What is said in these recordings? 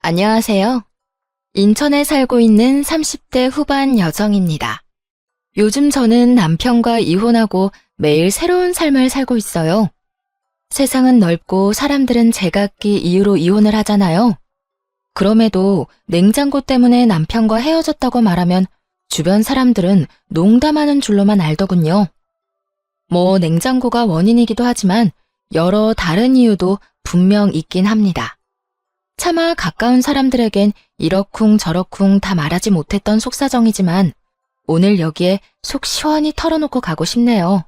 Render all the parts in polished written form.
안녕하세요. 인천에 살고 있는 30대 후반 여성입니다. 요즘 저는 남편과 이혼하고 매일 새로운 삶을 살고 있어요. 세상은 넓고 사람들은 제각기 이유로 이혼을 하잖아요. 그럼에도 냉장고 때문에 남편과 헤어졌다고 말하면 주변 사람들은 농담하는 줄로만 알더군요. 냉장고가 원인이기도 하지만 여러 다른 이유도 분명 있긴 합니다. 차마 가까운 사람들에겐 이러쿵 저러쿵 다 말하지 못했던 속사정이지만 오늘 여기에 속 시원히 털어놓고 가고 싶네요.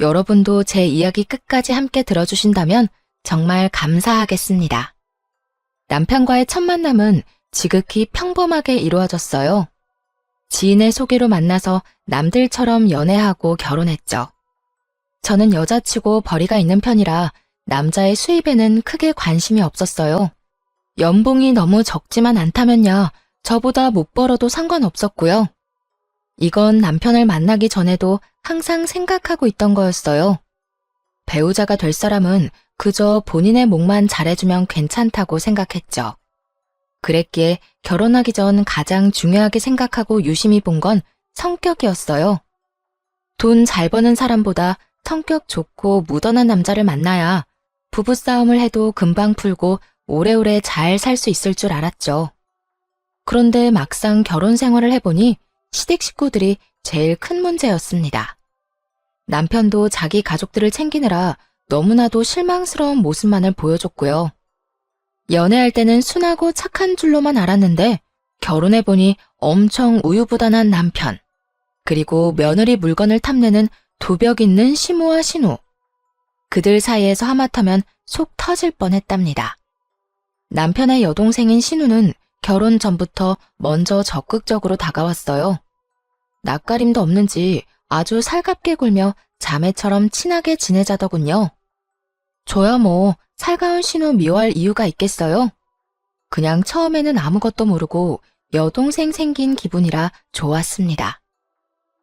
여러분도 제 이야기 끝까지 함께 들어주신다면 정말 감사하겠습니다. 남편과의 첫 만남은 지극히 평범하게 이루어졌어요. 지인의 소개로 만나서 남들처럼 연애하고 결혼했죠. 저는 여자치고 벌이가 있는 편이라 남자의 수입에는 크게 관심이 없었어요. 연봉이 너무 적지만 않다면야 저보다 못 벌어도 상관없었고요. 이건 남편을 만나기 전에도 항상 생각하고 있던 거였어요. 배우자가 될 사람은 그저 본인의 몫만 잘해주면 괜찮다고 생각했죠. 그랬기에 결혼하기 전 가장 중요하게 생각하고 유심히 본 건 성격이었어요. 돈 잘 버는 사람보다 성격 좋고 무던한 남자를 만나야 부부싸움을 해도 금방 풀고 오래오래 잘 살 수 있을 줄 알았죠. 그런데 막상 결혼 생활을 해보니 시댁 식구들이 제일 큰 문제였습니다. 남편도 자기 가족들을 챙기느라 너무나도 실망스러운 모습만을 보여줬고요. 연애할 때는 순하고 착한 줄로만 알았는데 결혼해보니 엄청 우유부단한 남편, 그리고 며느리 물건을 탐내는 도벽 있는 시모와 신우. 그들 사이에서 하마터면 속 터질 뻔했답니다. 남편의 여동생인 신우는 결혼 전부터 먼저 적극적으로 다가왔어요. 낯가림도 없는지 아주 살갑게 굴며 자매처럼 친하게 지내자더군요. 저야 살가운 신우 미워할 이유가 있겠어요? 그냥 처음에는 아무것도 모르고 여동생 생긴 기분이라 좋았습니다.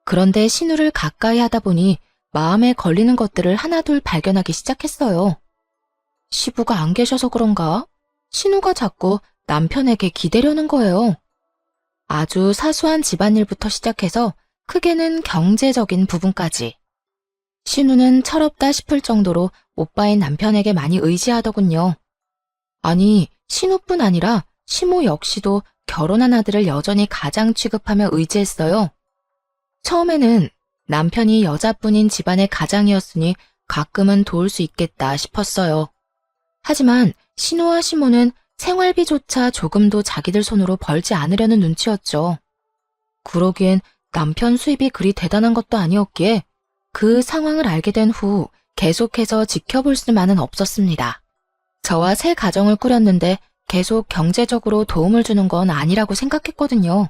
그런데 신우를 가까이 하다 보니 마음에 걸리는 것들을 하나둘 발견하기 시작했어요. 시부가 안 계셔서 그런가? 신우가 자꾸 남편에게 기대려는 거예요. 아주 사소한 집안일부터 시작해서 크게는 경제적인 부분까지. 신우는 철없다 싶을 정도로 오빠인 남편에게 많이 의지하더군요. 아니, 신우뿐 아니라 시모 역시도 결혼한 아들을 여전히 가장 취급하며 의지했어요. 처음에는 남편이 여자뿐인 집안의 가장이었으니 가끔은 도울 수 있겠다 싶었어요. 하지만 신우와 시모는 생활비조차 조금도 자기들 손으로 벌지 않으려는 눈치였죠. 그러기엔 남편 수입이 그리 대단한 것도 아니었기에 그 상황을 알게 된 후 계속해서 지켜볼 수만은 없었습니다. 저와 새 가정을 꾸렸는데 계속 경제적으로 도움을 주는 건 아니라고 생각했거든요.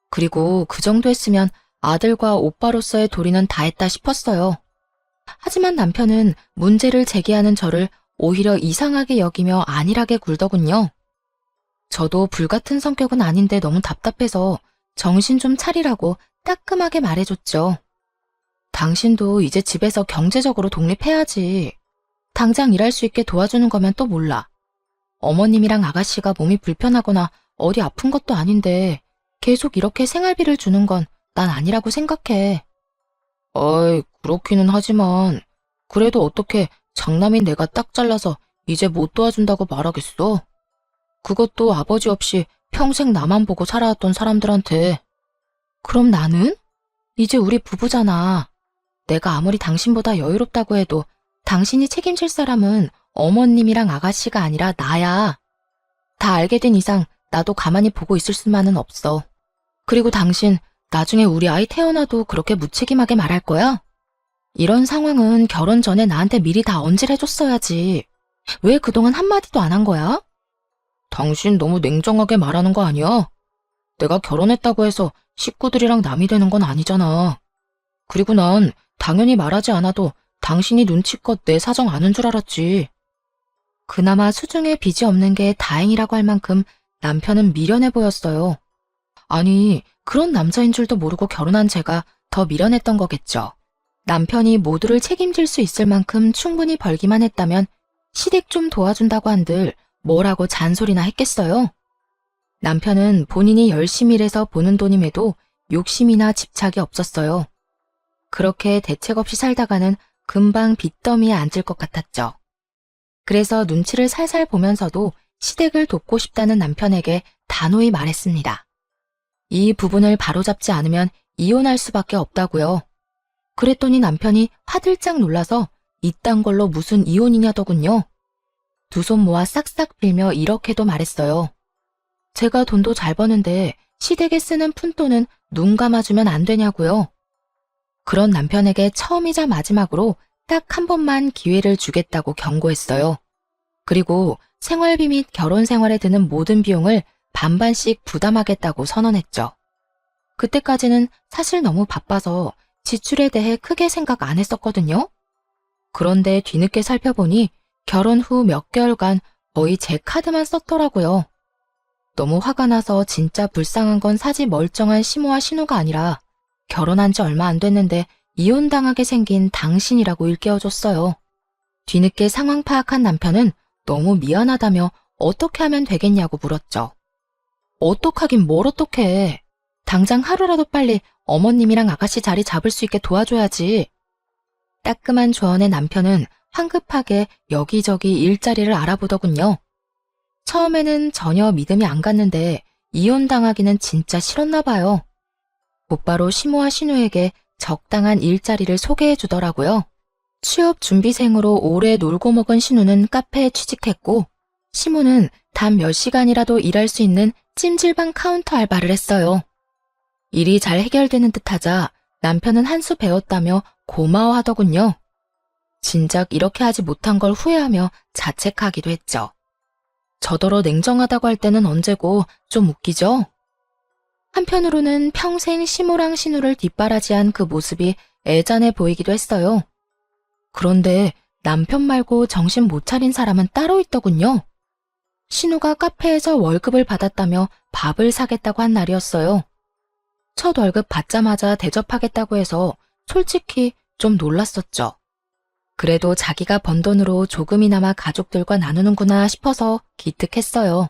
그리고 그 정도 했으면 아들과 오빠로서의 도리는 다했다 싶었어요. 하지만 남편은 문제를 제기하는 저를 오히려 이상하게 여기며 안일하게 굴더군요. 저도 불같은 성격은 아닌데 너무 답답해서 정신 좀 차리라고 따끔하게 말해줬죠. 당신도 이제 집에서 경제적으로 독립해야지. 당장 일할 수 있게 도와주는 거면 또 몰라. 어머님이랑 아가씨가 몸이 불편하거나 어디 아픈 것도 아닌데 계속 이렇게 생활비를 주는 건 난 아니라고 생각해. 어이, 그렇기는 하지만 그래도 어떻게 장남인 내가 딱 잘라서 이제 못 도와준다고 말하겠어? 그것도 아버지 없이 평생 나만 보고 살아왔던 사람들한테. 그럼 나는? 이제 우리 부부잖아. 내가 아무리 당신보다 여유롭다고 해도 당신이 책임질 사람은 어머님이랑 아가씨가 아니라 나야. 다 알게 된 이상 나도 가만히 보고 있을 수만은 없어. 그리고 당신 나중에 우리 아이 태어나도 그렇게 무책임하게 말할 거야? 이런 상황은 결혼 전에 나한테 미리 다 언질해줬어야지. 왜 그동안 한마디도 안 한 거야? 당신 너무 냉정하게 말하는 거 아니야? 내가 결혼했다고 해서 식구들이랑 남이 되는 건 아니잖아. 그리고 난 당연히 말하지 않아도 당신이 눈치껏 내 사정 아는 줄 알았지. 그나마 수중에 빚이 없는 게 다행이라고 할 만큼 남편은 미련해 보였어요. 아니, 그런 남자인 줄도 모르고 결혼한 제가 더 미련했던 거겠죠. 남편이 모두를 책임질 수 있을 만큼 충분히 벌기만 했다면 시댁 좀 도와준다고 한들 뭐라고 잔소리나 했겠어요? 남편은 본인이 열심히 일해서 버는 돈임에도 욕심이나 집착이 없었어요. 그렇게 대책 없이 살다가는 금방 빚더미에 앉을 것 같았죠. 그래서 눈치를 살살 보면서도 시댁을 돕고 싶다는 남편에게 단호히 말했습니다. 이 부분을 바로잡지 않으면 이혼할 수밖에 없다고요. 그랬더니 남편이 화들짝 놀라서 이딴 걸로 무슨 이혼이냐더군요. 두 손 모아 싹싹 빌며 이렇게도 말했어요. 제가 돈도 잘 버는데 시댁에 쓰는 푼돈은 눈 감아주면 안 되냐고요. 그런 남편에게 처음이자 마지막으로 딱 한 번만 기회를 주겠다고 경고했어요. 그리고 생활비 및 결혼 생활에 드는 모든 비용을 반반씩 부담하겠다고 선언했죠. 그때까지는 사실 너무 바빠서 지출에 대해 크게 생각 안 했었거든요. 그런데 뒤늦게 살펴보니 결혼 후 몇 개월간 거의 제 카드만 썼더라고요. 너무 화가 나서 진짜 불쌍한 건 사지 멀쩡한 시모와 신우가 아니라 결혼한 지 얼마 안 됐는데 이혼당하게 생긴 당신이라고 일깨워줬어요. 뒤늦게 상황 파악한 남편은 너무 미안하다며 어떻게 하면 되겠냐고 물었죠. 어떡하긴 뭘 어떡해. 당장 하루라도 빨리 어머님이랑 아가씨 자리 잡을 수 있게 도와줘야지. 따끔한 조언에 남편은 황급하게 여기저기 일자리를 알아보더군요. 처음에는 전혀 믿음이 안 갔는데 이혼당하기는 진짜 싫었나 봐요. 곧바로 시모와 신우에게 적당한 일자리를 소개해 주더라고요. 취업 준비생으로 오래 놀고 먹은 신우는 카페에 취직했고 시모는 단 몇 시간이라도 일할 수 있는 찜질방 카운터 알바를 했어요. 일이 잘 해결되는 듯하자 남편은 한 수 배웠다며 고마워하더군요. 진작 이렇게 하지 못한 걸 후회하며 자책하기도 했죠. 저더러 냉정하다고 할 때는 언제고 좀 웃기죠? 한편으로는 평생 시모랑 신우를 뒷바라지한 그 모습이 애잔해 보이기도 했어요. 그런데 남편 말고 정신 못 차린 사람은 따로 있더군요. 신우가 카페에서 월급을 받았다며 밥을 사겠다고 한 날이었어요. 첫 월급 받자마자 대접하겠다고 해서 솔직히 좀 놀랐었죠. 그래도 자기가 번 돈으로 조금이나마 가족들과 나누는구나 싶어서 기특했어요.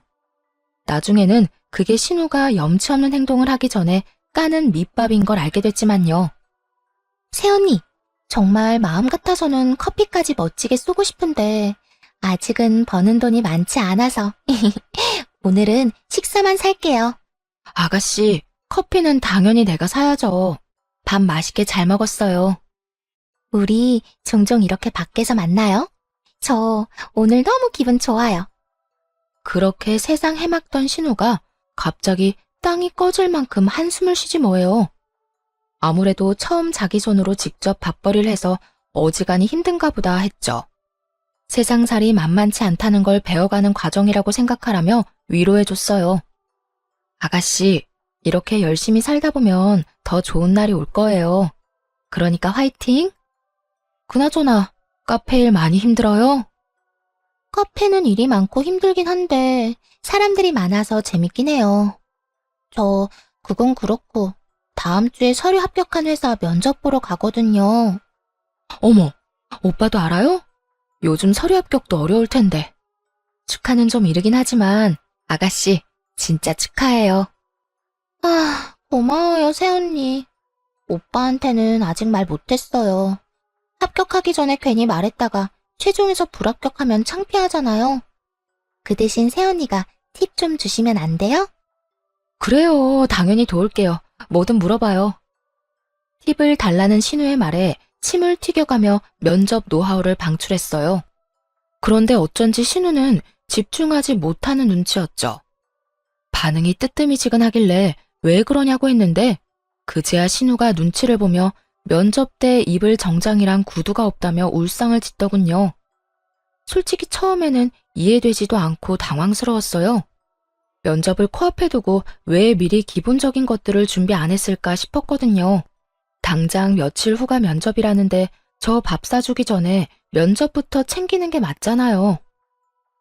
나중에는 그게 신우가 염치 없는 행동을 하기 전에 까는 밑밥인 걸 알게 됐지만요. 새언니, 정말 마음 같아서는 커피까지 멋지게 쏘고 싶은데 아직은 버는 돈이 많지 않아서 오늘은 식사만 살게요. 아가씨, 커피는 당연히 내가 사야죠. 밥 맛있게 잘 먹었어요. 우리 종종 이렇게 밖에서 만나요? 저 오늘 너무 기분 좋아요. 그렇게 세상 해막던 신우가 갑자기 땅이 꺼질 만큼 한숨을 쉬지 뭐예요. 아무래도 처음 자기 손으로 직접 밥벌이를 해서 어지간히 힘든가 보다 했죠. 세상살이 만만치 않다는 걸 배워가는 과정이라고 생각하라며 위로해줬어요. 아가씨, 이렇게 열심히 살다 보면 더 좋은 날이 올 거예요. 그러니까 화이팅! 그나저나 카페 일 많이 힘들어요? 카페는 일이 많고 힘들긴 한데 사람들이 많아서 재밌긴 해요. 그건 그렇고 다음 주에 서류 합격한 회사 면접 보러 가거든요. 어머, 오빠도 알아요? 요즘 서류 합격도 어려울 텐데. 축하는 좀 이르긴 하지만 아가씨 진짜 축하해요. 고마워요, 새언니. 오빠한테는 아직 말 못했어요. 합격하기 전에 괜히 말했다가 최종에서 불합격하면 창피하잖아요. 그 대신 새언니가 팁 좀 주시면 안 돼요? 그래요, 당연히 도울게요. 뭐든 물어봐요. 팁을 달라는 신우의 말에 침을 튀겨가며 면접 노하우를 방출했어요. 그런데 어쩐지 신우는 집중하지 못하는 눈치였죠. 반응이 뜨뜨미지근하길래 왜 그러냐고 했는데 그제야 신우가 눈치를 보며 면접 때 입을 정장이랑 구두가 없다며 울상을 짓더군요. 솔직히 처음에는 이해되지도 않고 당황스러웠어요. 면접을 코앞에 두고 왜 미리 기본적인 것들을 준비 안 했을까 싶었거든요. 당장 며칠 후가 면접이라는데 저 밥 사주기 전에 면접부터 챙기는 게 맞잖아요.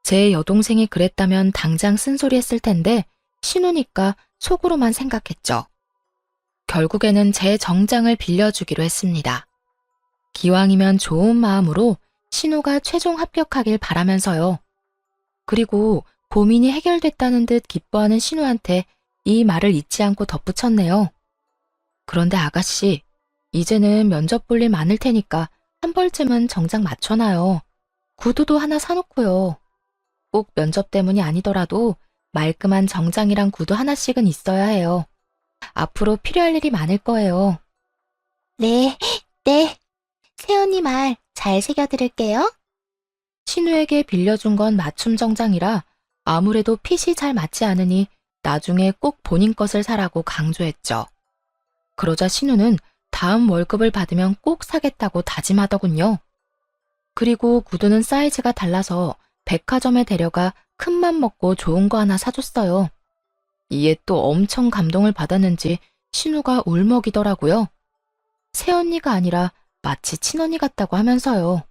제 여동생이 그랬다면 당장 쓴소리 했을 텐데 신우니까 속으로만 생각했죠. 결국에는 제 정장을 빌려주기로 했습니다. 기왕이면 좋은 마음으로 신우가 최종 합격하길 바라면서요. 그리고 고민이 해결됐다는 듯 기뻐하는 신우한테 이 말을 잊지 않고 덧붙였네요. 그런데 아가씨, 이제는 면접 볼 일 많을 테니까 한 벌쯤은 정장 맞춰놔요. 구두도 하나 사놓고요. 꼭 면접 때문이 아니더라도 말끔한 정장이랑 구두 하나씩은 있어야 해요. 앞으로 필요할 일이 많을 거예요. 네, 네. 새언니 말 잘 새겨들을게요. 신우에게 빌려준 건 맞춤 정장이라 아무래도 핏이 잘 맞지 않으니 나중에 꼭 본인 것을 사라고 강조했죠. 그러자 신우는 다음 월급을 받으면 꼭 사겠다고 다짐하더군요. 그리고 구두는 사이즈가 달라서 백화점에 데려가 큰맘 먹고 좋은 거 하나 사줬어요. 이에 또 엄청 감동을 받았는지 신우가 울먹이더라고요. 새언니가 아니라 마치 친언니 같다고 하면서요.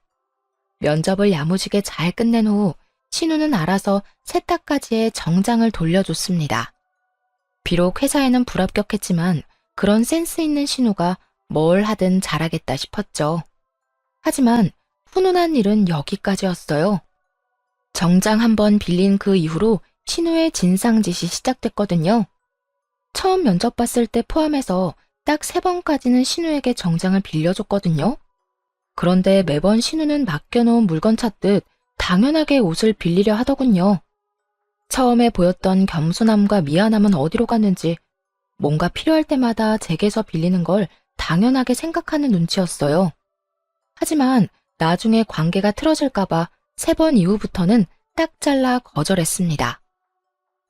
면접을 야무지게 잘 끝낸 후 신우는 알아서 세탁까지의 정장을 돌려줬습니다. 비록 회사에는 불합격했지만 그런 센스 있는 신우가 뭘 하든 잘하겠다 싶었죠. 하지만 훈훈한 일은 여기까지였어요. 정장 한 번 빌린 그 이후로 신우의 진상짓이 시작됐거든요. 처음 면접 봤을 때 포함해서 딱 3번까지는 신우에게 정장을 빌려줬거든요. 그런데 매번 신우는 맡겨놓은 물건 찾듯 당연하게 옷을 빌리려 하더군요. 처음에 보였던 겸손함과 미안함은 어디로 갔는지 뭔가 필요할 때마다 제게서 빌리는 걸 당연하게 생각하는 눈치였어요. 하지만 나중에 관계가 틀어질까봐 3번 이후부터는 딱 잘라 거절했습니다.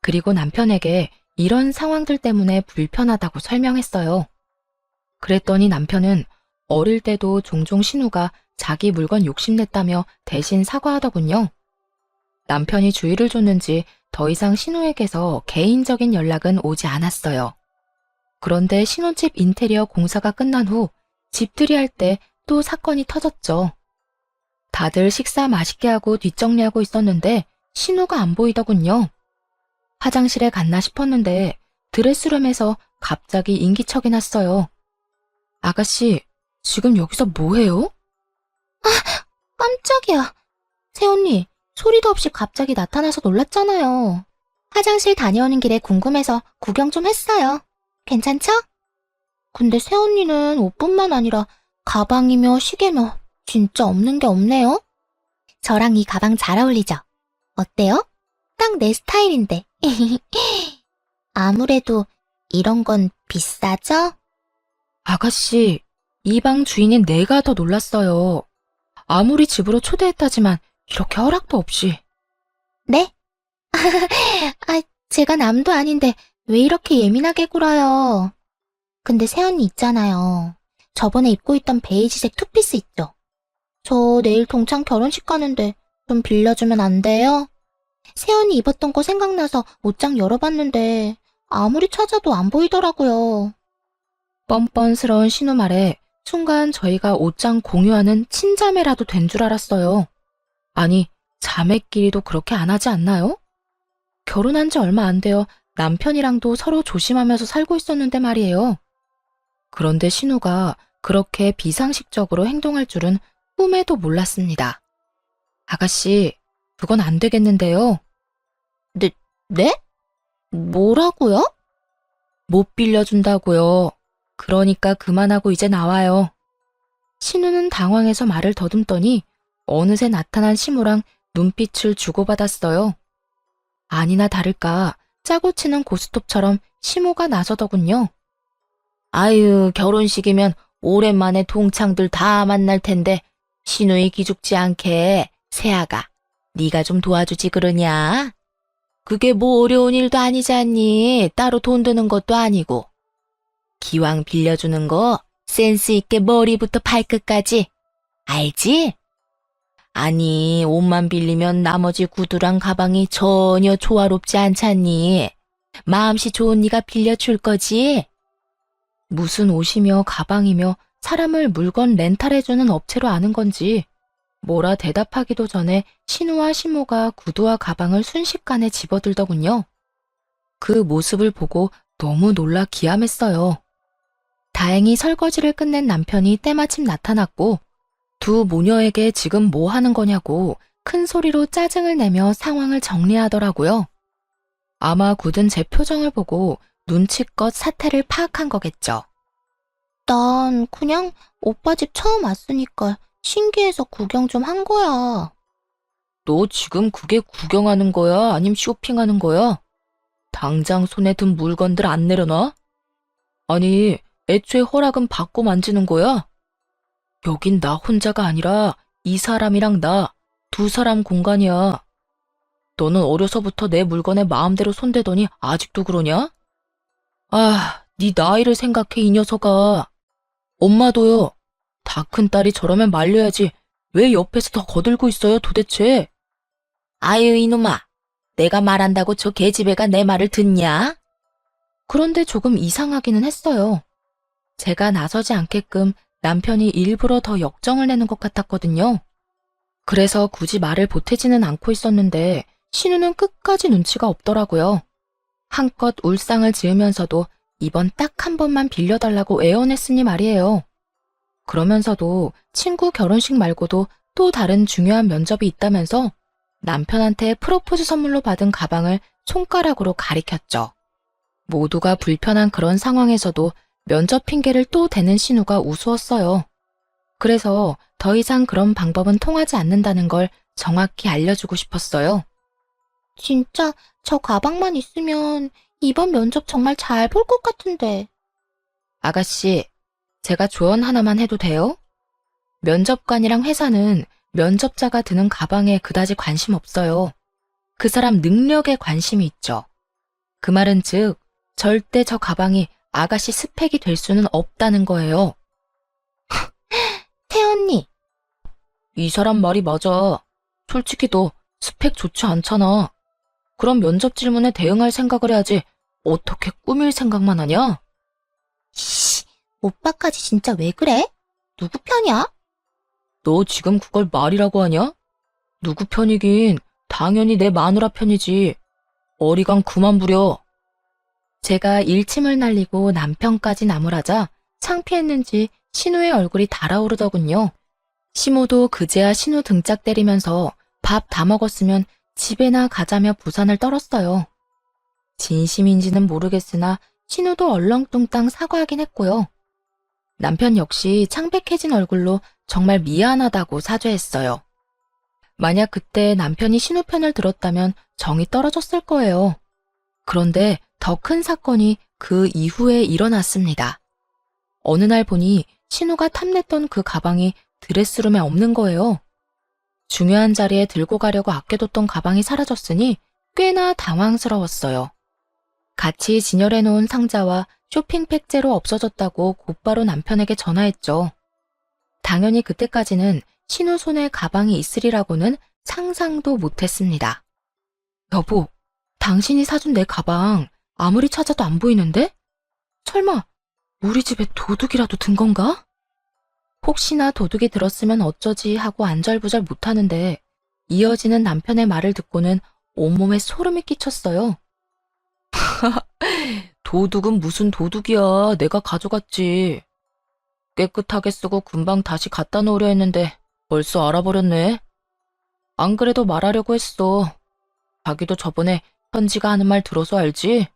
그리고 남편에게 이런 상황들 때문에 불편하다고 설명했어요. 그랬더니 남편은 어릴 때도 종종 신우가 자기 물건 욕심냈다며 대신 사과하더군요. 남편이 주의를 줬는지 더 이상 신우에게서 개인적인 연락은 오지 않았어요. 그런데 신혼집 인테리어 공사가 끝난 후 집들이 할 때 또 사건이 터졌죠. 다들 식사 맛있게 하고 뒷정리하고 있었는데 신우가 안 보이더군요. 화장실에 갔나 싶었는데 드레스룸에서 갑자기 인기척이 났어요. 아가씨, 지금 여기서 뭐해요? 깜짝이야. 새언니, 소리도 없이 갑자기 나타나서 놀랐잖아요. 화장실 다녀오는 길에 궁금해서 구경 좀 했어요. 괜찮죠? 근데 새언니는 옷뿐만 아니라 가방이며 시계며 진짜 없는 게 없네요. 저랑 이 가방 잘 어울리죠? 어때요? 딱 내 스타일인데. 아무래도 이런 건 비싸죠? 아가씨, 이 방 주인인 내가 더 놀랐어요. 아무리 집으로 초대했다지만 이렇게 허락도 없이. 네? 제가 남도 아닌데 왜 이렇게 예민하게 굴어요? 근데 새언니 있잖아요. 저번에 입고 있던 베이지색 투피스 있죠? 저 내일 동창 결혼식 가는데 좀 빌려주면 안 돼요? 새언니 입었던 거 생각나서 옷장 열어봤는데 아무리 찾아도 안 보이더라고요. 뻔뻔스러운 신우 말에 순간 저희가 옷장 공유하는 친자매라도 된 줄 알았어요. 아니, 자매끼리도 그렇게 안 하지 않나요? 결혼한 지 얼마 안 되어 남편이랑도 서로 조심하면서 살고 있었는데 말이에요. 그런데 신우가 그렇게 비상식적으로 행동할 줄은 꿈에도 몰랐습니다. 아가씨, 그건 안 되겠는데요. 네? 뭐라고요? 못 빌려준다고요. 그러니까 그만하고 이제 나와요. 신우는 당황해서 말을 더듬더니 어느새 나타난 시무랑 눈빛을 주고받았어요. 아니나 다를까 짜고 치는 고스톱처럼 시무가 나서더군요. 아유, 결혼식이면 오랜만에 동창들 다 만날 텐데 신우이 기죽지 않게 세아가 네가 좀 도와주지 그러냐? 그게 뭐 어려운 일도 아니지 않니? 따로 돈 드는 것도 아니고. 기왕 빌려주는 거 센스 있게 머리부터 발끝까지. 알지? 아니, 옷만 빌리면 나머지 구두랑 가방이 전혀 조화롭지 않잖니. 마음씨 좋은 네가 빌려줄 거지? 무슨 옷이며 가방이며 사람을 물건 렌탈해주는 업체로 아는 건지 뭐라 대답하기도 전에 신우와 시모가 구두와 가방을 순식간에 집어들더군요. 그 모습을 보고 너무 놀라 기함했어요. 다행히 설거지를 끝낸 남편이 때마침 나타났고 두 모녀에게 지금 뭐 하는 거냐고 큰 소리로 짜증을 내며 상황을 정리하더라고요. 아마 굳은 제 표정을 보고 눈치껏 사태를 파악한 거겠죠. 난 그냥 오빠 집 처음 왔으니까 신기해서 구경 좀 한 거야. 너 지금 그게 구경하는 거야? 아님 쇼핑하는 거야? 당장 손에 든 물건들 안 내려놔? 아니, 애초에 허락은 받고 만지는 거야? 여긴 나 혼자가 아니라 이 사람이랑 나, 두 사람 공간이야. 너는 어려서부터 내 물건에 마음대로 손대더니 아직도 그러냐? 아, 네 나이를 생각해 이 녀석아. 엄마도요. 다 큰 딸이 저러면 말려야지. 왜 옆에서 더 거들고 있어요 도대체? 아유 이놈아. 내가 말한다고 저 계집애가 내 말을 듣냐? 그런데 조금 이상하기는 했어요. 제가 나서지 않게끔 남편이 일부러 더 역정을 내는 것 같았거든요. 그래서 굳이 말을 보태지는 않고 있었는데 신우는 끝까지 눈치가 없더라고요. 한껏 울상을 지으면서도 이번 딱 한 번만 빌려달라고 애원했으니 말이에요. 그러면서도 친구 결혼식 말고도 또 다른 중요한 면접이 있다면서 남편한테 프로포즈 선물로 받은 가방을 손가락으로 가리켰죠. 모두가 불편한 그런 상황에서도 면접 핑계를 또 대는 신우가 우스웠어요. 그래서 더 이상 그런 방법은 통하지 않는다는 걸 정확히 알려주고 싶었어요. 진짜 저 가방만 있으면 이번 면접 정말 잘 볼 것 같은데. 아가씨, 제가 조언 하나만 해도 돼요? 면접관이랑 회사는 면접자가 드는 가방에 그다지 관심 없어요. 그 사람 능력에 관심이 있죠. 그 말은 즉, 절대 저 가방이 아가씨 스펙이 될 수는 없다는 거예요. 태언니, 이 사람 말이 맞아. 솔직히 너 스펙 좋지 않잖아. 그럼 면접 질문에 대응할 생각을 해야지 어떻게 꾸밀 생각만 하냐? 씨, 오빠까지 진짜 왜 그래? 누구 편이야? 너 지금 그걸 말이라고 하냐? 누구 편이긴 당연히 내 마누라 편이지. 어리광 그만 부려. 제가 일침을 날리고 남편까지 나무라자 창피했는지 신우의 얼굴이 달아오르더군요. 시모도 그제야 신우 등짝 때리면서 밥 다 먹었으면 집에나 가자며 부산을 떨었어요. 진심인지는 모르겠으나 신우도 얼렁뚱땅 사과하긴 했고요. 남편 역시 창백해진 얼굴로 정말 미안하다고 사죄했어요. 만약 그때 남편이 신우 편을 들었다면 정이 떨어졌을 거예요. 그런데 더 큰 사건이 그 이후에 일어났습니다. 어느 날 보니 신우가 탐냈던 그 가방이 드레스룸에 없는 거예요. 중요한 자리에 들고 가려고 아껴뒀던 가방이 사라졌으니 꽤나 당황스러웠어요. 같이 진열해놓은 상자와 쇼핑백제로 없어졌다고 곧바로 남편에게 전화했죠. 당연히 그때까지는 신우 손에 가방이 있으리라고는 상상도 못했습니다. 여보, 당신이 사준 내 가방 아무리 찾아도 안 보이는데? 설마 우리 집에 도둑이라도 든 건가? 혹시나 도둑이 들었으면 어쩌지 하고 안절부절 못하는데 이어지는 남편의 말을 듣고는 온몸에 소름이 끼쳤어요. 도둑은 무슨 도둑이야. 내가 가져갔지. 깨끗하게 쓰고 금방 다시 갖다 놓으려 했는데 벌써 알아버렸네. 안 그래도 말하려고 했어. 자기도 저번에 현지가 하는 말 들어서 알지?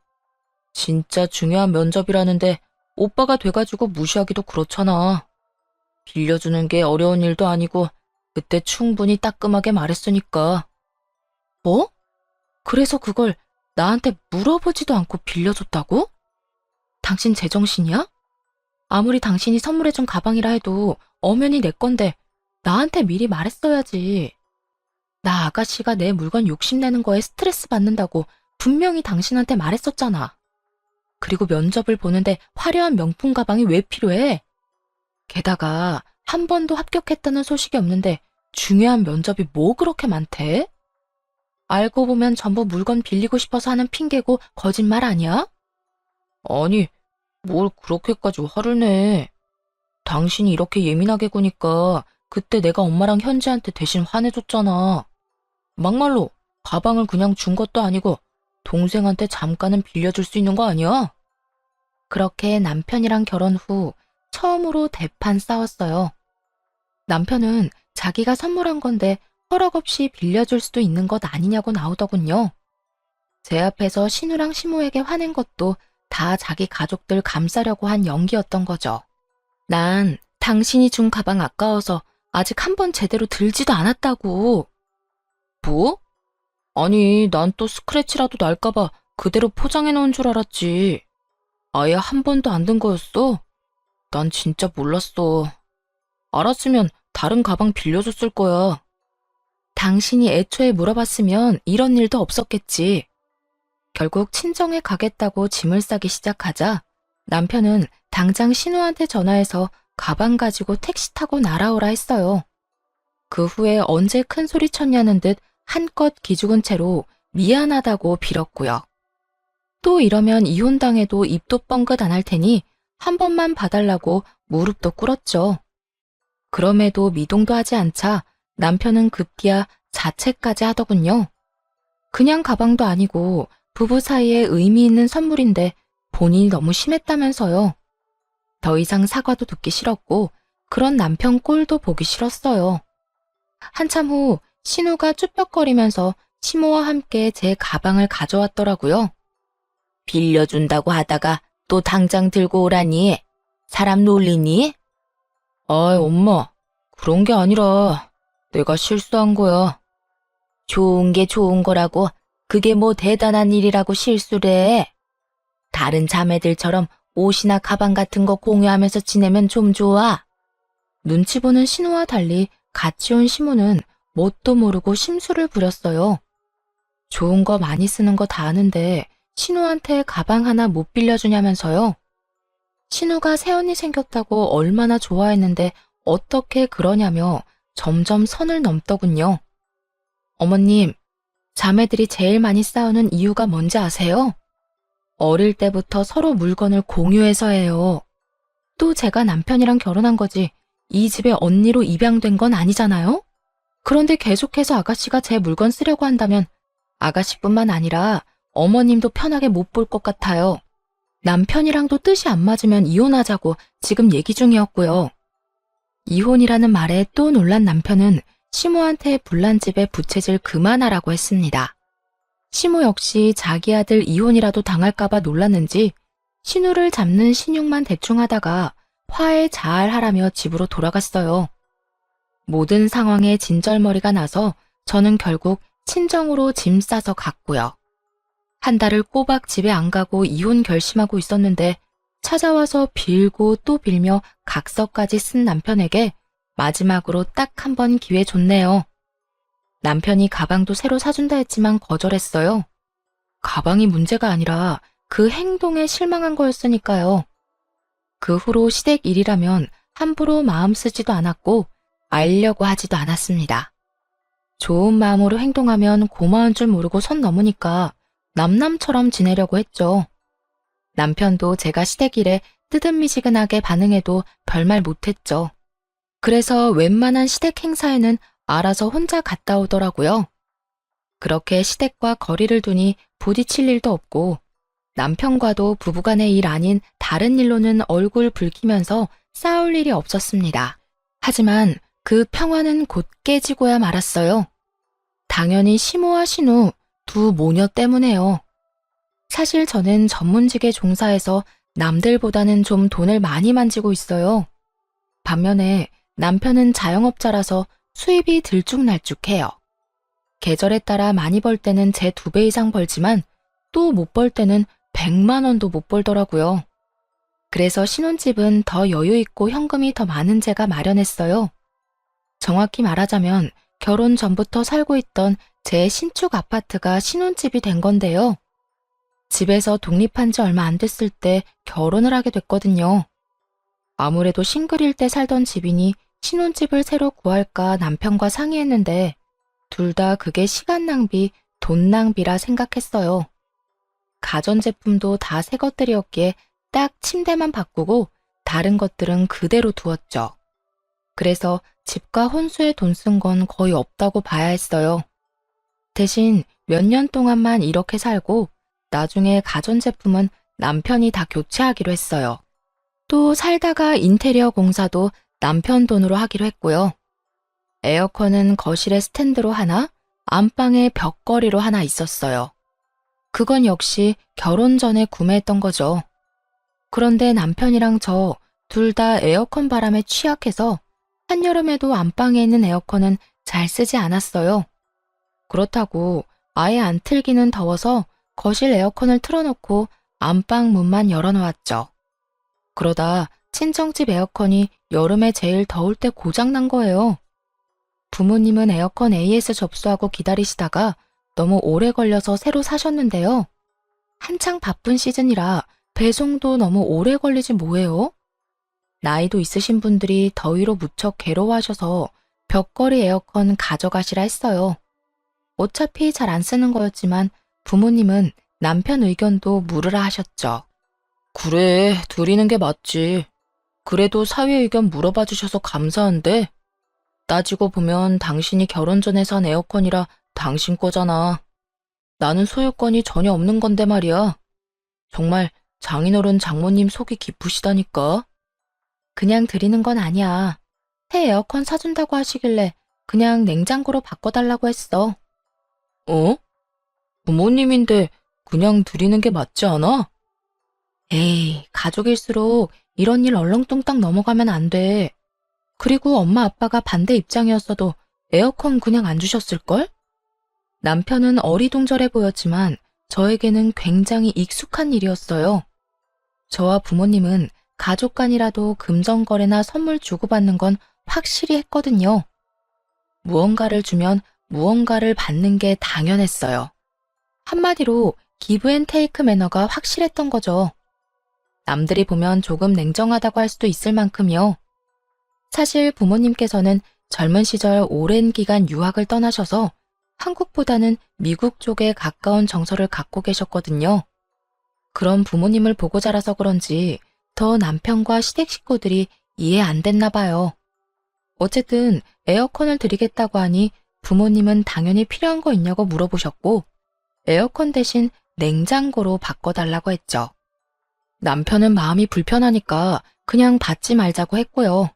진짜 중요한 면접이라는데 오빠가 돼가지고 무시하기도 그렇잖아. 빌려주는 게 어려운 일도 아니고 그때 충분히 따끔하게 말했으니까. 뭐? 그래서 그걸 나한테 물어보지도 않고 빌려줬다고? 당신 제정신이야? 아무리 당신이 선물해준 가방이라 해도 엄연히 내 건데 나한테 미리 말했어야지. 나 아가씨가 내 물건 욕심내는 거에 스트레스 받는다고 분명히 당신한테 말했었잖아. 그리고 면접을 보는데 화려한 명품 가방이 왜 필요해? 게다가 한 번도 합격했다는 소식이 없는데 중요한 면접이 뭐 그렇게 많대? 알고 보면 전부 물건 빌리고 싶어서 하는 핑계고 거짓말 아니야? 아니, 뭘 그렇게까지 화를 내. 당신이 이렇게 예민하게 구니까 그때 내가 엄마랑 현지한테 대신 화내줬잖아. 막말로 가방을 그냥 준 것도 아니고 동생한테 잠깐은 빌려줄 수 있는 거 아니야? 그렇게 남편이랑 결혼 후 처음으로 대판 싸웠어요. 남편은 자기가 선물한 건데 허락 없이 빌려줄 수도 있는 것 아니냐고 나오더군요. 제 앞에서 신우랑 시모에게 화낸 것도 다 자기 가족들 감싸려고 한 연기였던 거죠. 난 당신이 준 가방 아까워서 아직 한 번 제대로 들지도 않았다고. 뭐? 아니, 난 또 스크래치라도 날까봐 그대로 포장해 놓은 줄 알았지. 아예 한 번도 안 든 거였어? 난 진짜 몰랐어. 알았으면 다른 가방 빌려줬을 거야. 당신이 애초에 물어봤으면 이런 일도 없었겠지. 결국 친정에 가겠다고 짐을 싸기 시작하자 남편은 당장 신우한테 전화해서 가방 가지고 택시 타고 날아오라 했어요. 그 후에 언제 큰 소리 쳤냐는 듯 한껏 기죽은 채로 미안하다고 빌었고요. 또 이러면 이혼당해도 입도 뻥긋 안 할 테니 한 번만 봐달라고 무릎도 꿇었죠. 그럼에도 미동도 하지 않자 남편은 급기야 자책까지 하더군요. 그냥 가방도 아니고 부부 사이에 의미 있는 선물인데 본인이 너무 심했다면서요. 더 이상 사과도 듣기 싫었고 그런 남편 꼴도 보기 싫었어요. 한참 후 신우가 쭈뼛거리면서 시모와 함께 제 가방을 가져왔더라고요. 빌려준다고 하다가 또 당장 들고 오라니? 사람 놀리니? 아이, 엄마, 그런 게 아니라 내가 실수한 거야. 좋은 게 좋은 거라고 그게 뭐 대단한 일이라고 실수래. 다른 자매들처럼 옷이나 가방 같은 거 공유하면서 지내면 좀 좋아. 눈치 보는 신우와 달리 같이 온 시모는 뭣도 모르고 심술을 부렸어요. 좋은 거 많이 쓰는 거 다 아는데 신우한테 가방 하나 못 빌려주냐면서요. 신우가 새언니 생겼다고 얼마나 좋아했는데 어떻게 그러냐며 점점 선을 넘더군요. 어머님, 자매들이 제일 많이 싸우는 이유가 뭔지 아세요? 어릴 때부터 서로 물건을 공유해서예요. 또 제가 남편이랑 결혼한 거지 이 집의 언니로 입양된 건 아니잖아요? 그런데 계속해서 아가씨가 제 물건 쓰려고 한다면 아가씨뿐만 아니라 어머님도 편하게 못 볼 것 같아요. 남편이랑도 뜻이 안 맞으면 이혼하자고 지금 얘기 중이었고요. 이혼이라는 말에 또 놀란 남편은 시모한테 불난 집에 부채질 그만하라고 했습니다. 시모 역시 자기 아들 이혼이라도 당할까봐 놀랐는지 신우를 잡는 신용만 대충 하다가 화해 잘 하라며 집으로 돌아갔어요. 모든 상황에 진절머리가 나서 저는 결국 친정으로 짐 싸서 갔고요. 한 달을 꼬박 집에 안 가고 이혼 결심하고 있었는데 찾아와서 빌고 또 빌며 각서까지 쓴 남편에게 마지막으로 딱 한 번 기회 줬네요. 남편이 가방도 새로 사준다 했지만 거절했어요. 가방이 문제가 아니라 그 행동에 실망한 거였으니까요. 그 후로 시댁 일이라면 함부로 마음 쓰지도 않았고 알려고 하지도 않았습니다. 좋은 마음으로 행동하면 고마운 줄 모르고 선 넘으니까 남남처럼 지내려고 했죠. 남편도 제가 시댁 일에 뜨뜻미지근하게 반응해도 별말 못했죠. 그래서 웬만한 시댁 행사에는 알아서 혼자 갔다 오더라고요. 그렇게 시댁과 거리를 두니 부딪힐 일도 없고 남편과도 부부간의 일 아닌 다른 일로는 얼굴 붉히면서 싸울 일이 없었습니다. 하지만 그 평화는 곧 깨지고야 말았어요. 당연히 시모와 신우 두 모녀 때문에요. 사실 저는 전문직에 종사해서 남들보다는 좀 돈을 많이 만지고 있어요. 반면에 남편은 자영업자라서 수입이 들쭉날쭉해요. 계절에 따라 많이 벌 때는 제 2배 이상 벌지만 또 못 벌 때는 100만 원도 못 벌더라고요. 그래서 신혼집은 더 여유 있고 현금이 더 많은 제가 마련했어요. 정확히 말하자면 결혼 전부터 살고 있던 제 신축 아파트가 신혼집이 된 건데요. 집에서 독립한 지 얼마 안 됐을 때 결혼을 하게 됐거든요. 아무래도 싱글일 때 살던 집이니 신혼집을 새로 구할까 남편과 상의했는데 둘 다 그게 시간 낭비, 돈 낭비라 생각했어요. 가전제품도 다 새 것들이었기에 딱 침대만 바꾸고 다른 것들은 그대로 두었죠. 그래서 집과 혼수에 돈 쓴 건 거의 없다고 봐야 했어요. 대신 몇 년 동안만 이렇게 살고 나중에 가전제품은 남편이 다 교체하기로 했어요. 또 살다가 인테리어 공사도 남편 돈으로 하기로 했고요. 에어컨은 거실에 스탠드로 하나, 안방에 벽걸이로 하나 있었어요. 그건 역시 결혼 전에 구매했던 거죠. 그런데 남편이랑 저 둘 다 에어컨 바람에 취약해서 한여름에도 안방에 있는 에어컨은 잘 쓰지 않았어요. 그렇다고 아예 안 틀기는 더워서 거실 에어컨을 틀어놓고 안방 문만 열어놓았죠. 그러다 친정집 에어컨이 여름에 제일 더울 때 고장난 거예요. 부모님은 에어컨 AS 접수하고 기다리시다가 너무 오래 걸려서 새로 사셨는데요. 한창 바쁜 시즌이라 배송도 너무 오래 걸리지 뭐예요? 나이도 있으신 분들이 더위로 무척 괴로워하셔서 벽걸이 에어컨 가져가시라 했어요. 어차피 잘 안 쓰는 거였지만 부모님은 남편 의견도 물으라 하셨죠. 그래, 드리는 게 맞지. 그래도 사위 의견 물어봐 주셔서 감사한데 따지고 보면 당신이 결혼 전에 산 에어컨이라 당신 거잖아. 나는 소유권이 전혀 없는 건데 말이야. 정말 장인어른 장모님 속이 깊으시다니까. 그냥 드리는 건 아니야. 새 에어컨 사준다고 하시길래 그냥 냉장고로 바꿔달라고 했어. 어? 부모님인데 그냥 드리는 게 맞지 않아? 에이, 가족일수록 이런 일 얼렁뚱땅 넘어가면 안 돼. 그리고 엄마 아빠가 반대 입장이었어도 에어컨 그냥 안 주셨을걸? 남편은 어리둥절해 보였지만 저에게는 굉장히 익숙한 일이었어요. 저와 부모님은 가족 간이라도 금전거래나 선물 주고받는 건 확실히 했거든요. 무언가를 주면 무언가를 받는 게 당연했어요. 한마디로 기브앤테이크 매너가 확실했던 거죠. 남들이 보면 조금 냉정하다고 할 수도 있을 만큼요. 사실 부모님께서는 젊은 시절 오랜 기간 유학을 떠나셔서 한국보다는 미국 쪽에 가까운 정서를 갖고 계셨거든요. 그런 부모님을 보고 자라서 그런지 더 남편과 시댁 식구들이 이해 안 됐나 봐요. 어쨌든 에어컨을 드리겠다고 하니 부모님은 당연히 필요한 거 있냐고 물어보셨고 에어컨 대신 냉장고로 바꿔달라고 했죠. 남편은 마음이 불편하니까 그냥 받지 말자고 했고요.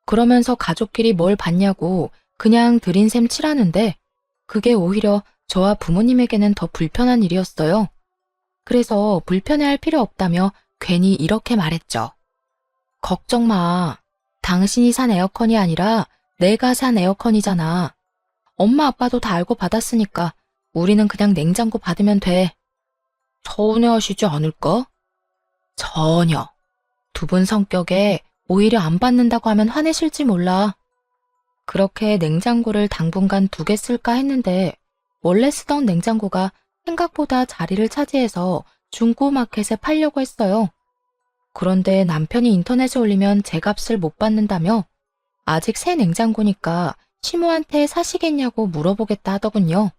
그러면서 가족끼리 뭘 받냐고 그냥 드린 셈 치라는데 그게 오히려 저와 부모님에게는 더 불편한 일이었어요. 그래서 불편해할 필요 없다며 괜히 이렇게 말했죠. 걱정 마. 당신이 산 에어컨이 아니라 내가 산 에어컨이잖아. 엄마 아빠도 다 알고 받았으니까 우리는 그냥 냉장고 받으면 돼. 서운해하시지 않을까? 전혀. 두 분 성격에 오히려 안 받는다고 하면 화내실지 몰라. 그렇게 냉장고를 당분간 2개 쓸까 했는데 원래 쓰던 냉장고가 생각보다 자리를 차지해서 중고마켓에 팔려고 했어요. 그런데 남편이 인터넷에 올리면 제 값을 못 받는다며 아직 새 냉장고니까 시모한테 사시겠냐고 물어보겠다 하더군요.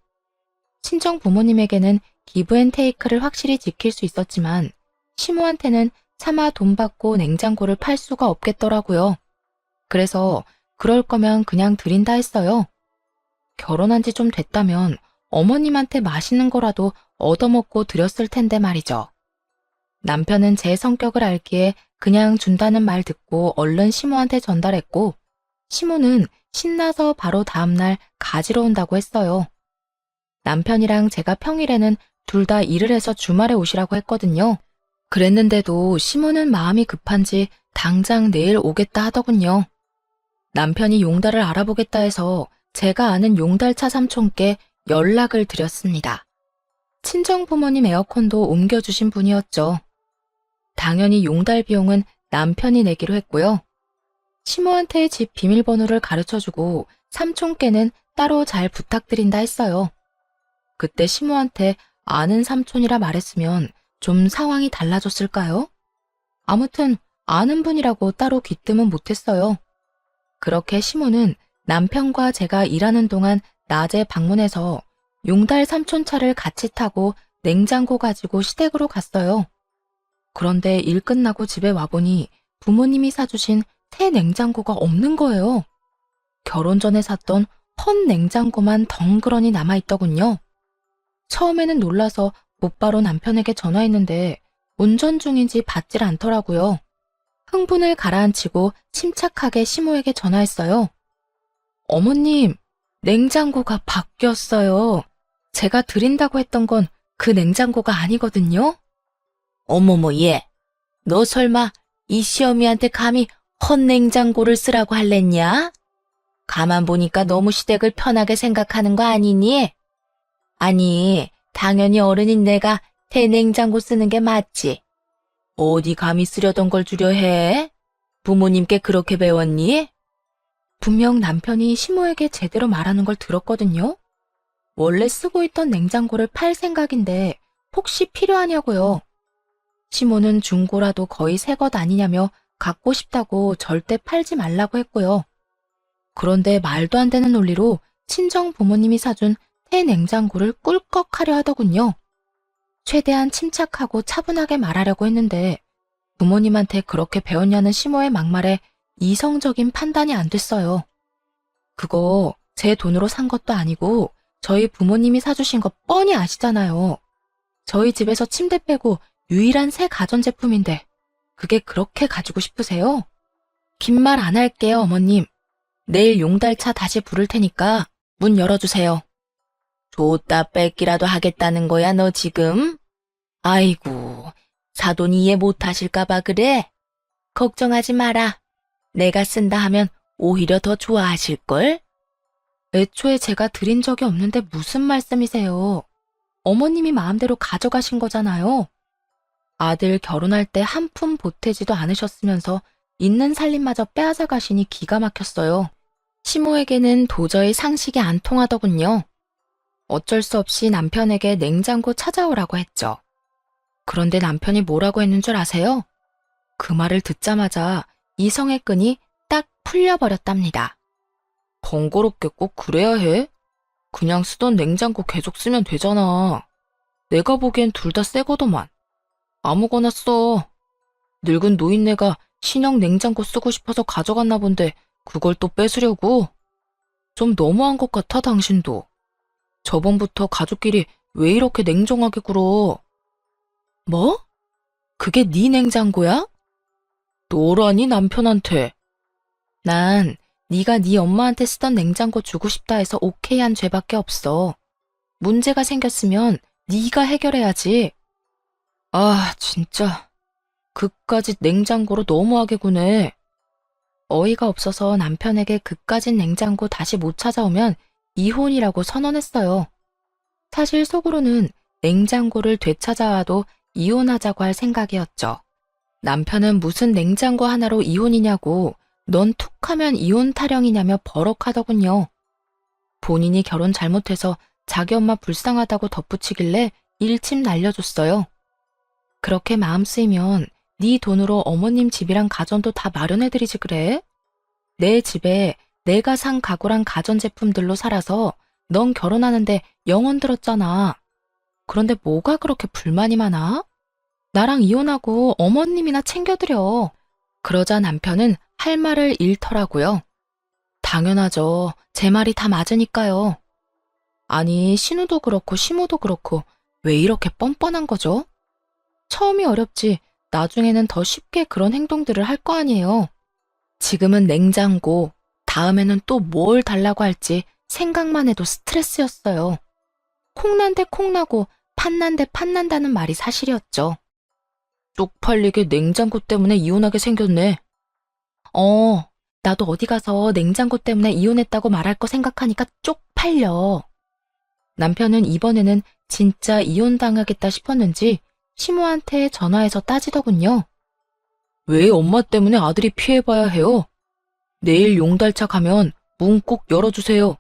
친정 부모님에게는 기브앤테이크를 확실히 지킬 수 있었지만 시모한테는 차마 돈 받고 냉장고를 팔 수가 없겠더라고요. 그래서 그럴 거면 그냥 드린다 했어요. 결혼한 지 좀 됐다면 어머님한테 맛있는 거라도 얻어먹고 드렸을 텐데 말이죠. 남편은 제 성격을 알기에 그냥 준다는 말 듣고 얼른 시모한테 전달했고 시모는 신나서 바로 다음날 가지러 온다고 했어요. 남편이랑 제가 평일에는 둘 다 일을 해서 주말에 오시라고 했거든요. 그랬는데도 시모는 마음이 급한지 당장 내일 오겠다 하더군요. 남편이 용달을 알아보겠다 해서 제가 아는 용달차 삼촌께 연락을 드렸습니다. 친정 부모님 에어컨도 옮겨주신 분이었죠. 당연히 용달 비용은 남편이 내기로 했고요. 시모한테 집 비밀번호를 가르쳐주고 삼촌께는 따로 잘 부탁드린다 했어요. 그때 시모한테 아는 삼촌이라 말했으면 좀 상황이 달라졌을까요? 아무튼 아는 분이라고 따로 귀뜸은 못했어요. 그렇게 시모는 남편과 제가 일하는 동안 낮에 방문해서 용달 삼촌 차를 같이 타고 냉장고 가지고 시댁으로 갔어요. 그런데 일 끝나고 집에 와보니 부모님이 사주신 새 냉장고가 없는 거예요. 결혼 전에 샀던 헌 냉장고만 덩그러니 남아있더군요. 처음에는 놀라서 곧바로 남편에게 전화했는데 운전 중인지 받질 않더라고요. 흥분을 가라앉히고 침착하게 시모에게 전화했어요. 어머님, 냉장고가 바뀌었어요. 제가 드린다고 했던 건 그 냉장고가 아니거든요. 어머머, 얘. 너 설마 이 시어미한테 감히 헛냉장고를 쓰라고 할랬냐? 가만 보니까 너무 시댁을 편하게 생각하는 거 아니니? 아니, 당연히 어른인 내가 대냉장고 쓰는 게 맞지. 어디 감히 쓰려던 걸 주려 해? 부모님께 그렇게 배웠니? 분명 남편이 시모에게 제대로 말하는 걸 들었거든요. 원래 쓰고 있던 냉장고를 팔 생각인데 혹시 필요하냐고요. 시모는 중고라도 거의 새 것 아니냐며 갖고 싶다고 절대 팔지 말라고 했고요. 그런데 말도 안 되는 논리로 친정 부모님이 사준 새 냉장고를 꿀꺽하려 하더군요. 최대한 침착하고 차분하게 말하려고 했는데 부모님한테 그렇게 배웠냐는 시모의 막말에 이성적인 판단이 안 됐어요. 그거 제 돈으로 산 것도 아니고 저희 부모님이 사주신 거 뻔히 아시잖아요. 저희 집에서 침대 빼고 유일한 새 가전제품인데 그게 그렇게 가지고 싶으세요? 긴 말 안 할게요, 어머님. 내일 용달차 다시 부를 테니까 문 열어주세요. 줬다 뺏기라도 하겠다는 거야, 너 지금? 아이고, 사돈 이해 못하실까봐 그래? 걱정하지 마라. 내가 쓴다 하면 오히려 더 좋아하실걸? 애초에 제가 드린 적이 없는데 무슨 말씀이세요? 어머님이 마음대로 가져가신 거잖아요. 아들 결혼할 때 한 푼 보태지도 않으셨으면서 있는 살림마저 빼앗아 가시니 기가 막혔어요. 시모에게는 도저히 상식이 안 통하더군요. 어쩔 수 없이 남편에게 냉장고 찾아오라고 했죠. 그런데 남편이 뭐라고 했는 줄 아세요? 그 말을 듣자마자 이성의 끈이 딱 풀려버렸답니다. 번거롭게 꼭 그래야 해? 그냥 쓰던 냉장고 계속 쓰면 되잖아. 내가 보기엔 둘 다 새거더만. 아무거나 써. 늙은 노인네가 신형 냉장고 쓰고 싶어서 가져갔나 본데 그걸 또 뺏으려고? 좀 너무한 것 같아, 당신도. 저번부터 가족끼리 왜 이렇게 냉정하게 굴어? 뭐? 그게 네 냉장고야? 너라니 남편한테. 난 네가 네 엄마한테 쓰던 냉장고 주고 싶다 해서 오케이 한 죄밖에 없어. 문제가 생겼으면 네가 해결해야지. 아, 진짜. 그까짓 냉장고로 너무하게 구네. 어이가 없어서 남편에게 그까짓 냉장고 다시 못 찾아오면 이혼이라고 선언했어요. 사실 속으로는 냉장고를 되찾아와도 이혼하자고 할 생각이었죠. 남편은 무슨 냉장고 하나로 이혼이냐고 넌 툭하면 이혼 타령이냐며 버럭하더군요. 본인이 결혼 잘못해서 자기 엄마 불쌍하다고 덧붙이길래 일침 날려줬어요. 그렇게 마음 쓰이면 네 돈으로 어머님 집이랑 가전도 다 마련해드리지 그래? 내 집에 내가 산 가구랑 가전제품들로 살아서 넌 결혼하는데 영혼 들었잖아. 그런데 뭐가 그렇게 불만이 많아? 나랑 이혼하고 어머님이나 챙겨드려. 그러자 남편은 할 말을 잃더라고요. 당연하죠. 제 말이 다 맞으니까요. 아니, 신우도 그렇고 시모도 그렇고 왜 이렇게 뻔뻔한 거죠? 처음이 어렵지 나중에는 더 쉽게 그런 행동들을 할 거 아니에요. 지금은 냉장고, 다음에는 또 뭘 달라고 할지 생각만 해도 스트레스였어요. 콩난데 콩나고 팥난데 팥난다는 말이 사실이었죠. 쪽팔리게 냉장고 때문에 이혼하게 생겼네. 나도 어디 가서 냉장고 때문에 이혼했다고 말할 거 생각하니까 쪽팔려. 남편은 이번에는 진짜 이혼당하겠다 싶었는지 시모한테 전화해서 따지더군요. 왜 엄마 때문에 아들이 피해봐야 해요? 내일 용달차 가면 문 꼭 열어주세요.